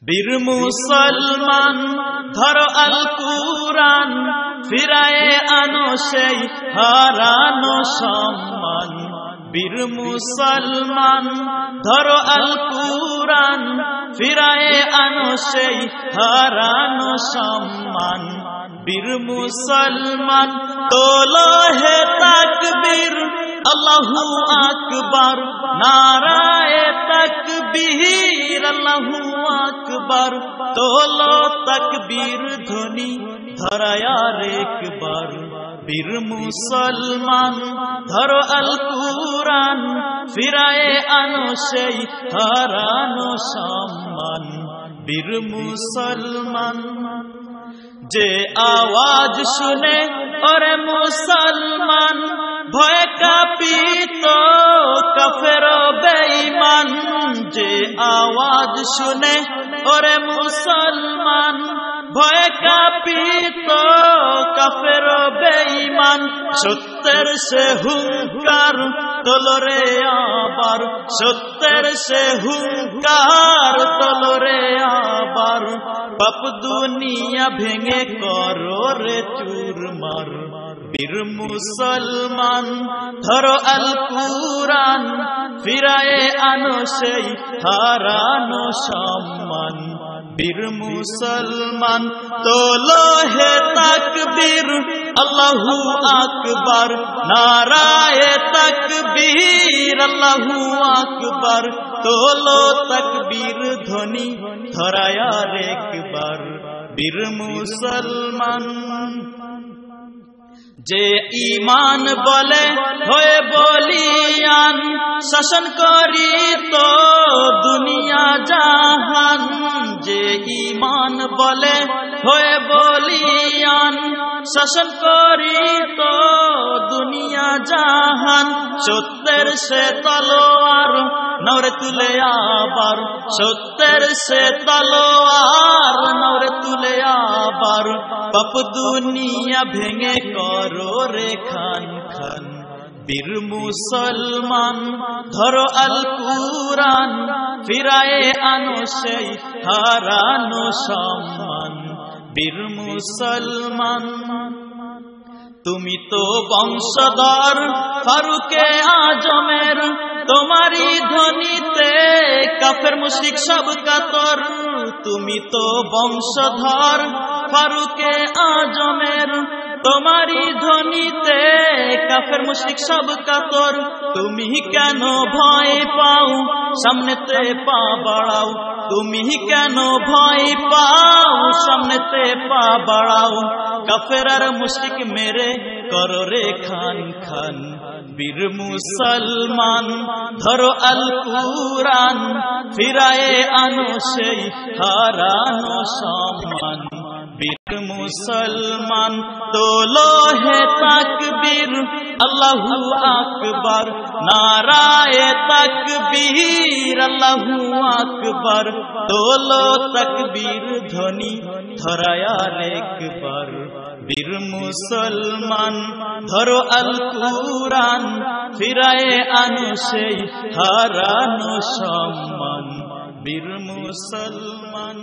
বীর মুসলমান ধরো আল কুরআন, ফিরায়ে আনো সেই হারানো সম্মান। বীর মুসলমান ধরো আল কুরআন, ফিরায়ে আনো সেই হারানো সম্মান। বীর মুসলমান তোলো হে তাকবীর, আল্লাহু আকবার, নারায়ে তাকবীর, আল্লাহু আকবার। তোলো তাকবীর ধ্বনি ধরায় আর একবার। বীর মুসলমান ধরো আল কুরআন, ফিরায়ে আনো সেই হারানো সম্মান। বীর মুসলমান যে আওয়াজ শুনে ওরে মুসলমান, ভয়ে কাঁপিত কাফের বেঈমান। যে আওয়াজ শুনে ওরে মুসলমান, ভয়ে কাঁপিত কাফের বেঈমান। সত্যের সে হুঙ্কার তোলো রে আবার, সত্যের সে হুঙ্কার তোলো রে আবার। পাপ দুনিয়া ভেঙে করো রে চুরমার। বীর মুসলমান ধরো আল কুরআন, ফিরায়ে আনো সেই হারানো সম্মান। বীর মুসলমান তোলো হে তাকবীর, আল্লাহু আকবার, নারায়ে তাকবীর, আল্লাহু আকবার। তোলো তাকবীর ধ্বনি ধরায় আর একবার। বীর মুসলমান যে ঈমান বলে হয়ে বলিয়ান, শাসন করিত দুনিয়া জাহান। যে ঈমান বলে হয়ে বলিয়ান, শাসন করিত দুনিয়া জাহান। সত্যের সে তলোয়ার নওরে তুলে আবার, সত্যের সে তলোয়ার নওরে তুলে আবার। পাপ দুনিয়া ভেঙে করো রে খান খান। বীর মুসলমান ধরো আল কুরআন, ফিরায়ে আনো সেই হারানো সম্মান। বীর মুসলমান তুমি তো বংশধর ফারুকে আজমের, তোমারি ধ্বনিতে কাফের মুশরিক সব কাতর। তুমি তো বংশধর ফারুকে আজমের, তোমারি ধ্বনিতে কাফের মুশরিক সব কাতর। তুমি কেন ভয় পাও, সামনেতে পা বাড়াও। তুমি কেন ভয় পাও, সামনেতে পা বাড়াও। কাফের আর মুশরিক মেরে করো রে খান খান। বীর মুসলমান ধরো আল কুরআন, ফিরায়ে আনো সেই হারানো সম্মান। বীর মুসলমান তোলো হে তাকবীর, আল্লাহু আকবার, নারায়ে তাকবীর, আল্লাহু আকবার। তোলো তাকবীর ধ্বনি ধরায় আর একবার। বীর মুসলমান ধরো আল কুরআন, ফিরায়ে আনো সেই হারানো সম্মান। বীর মুসলমান।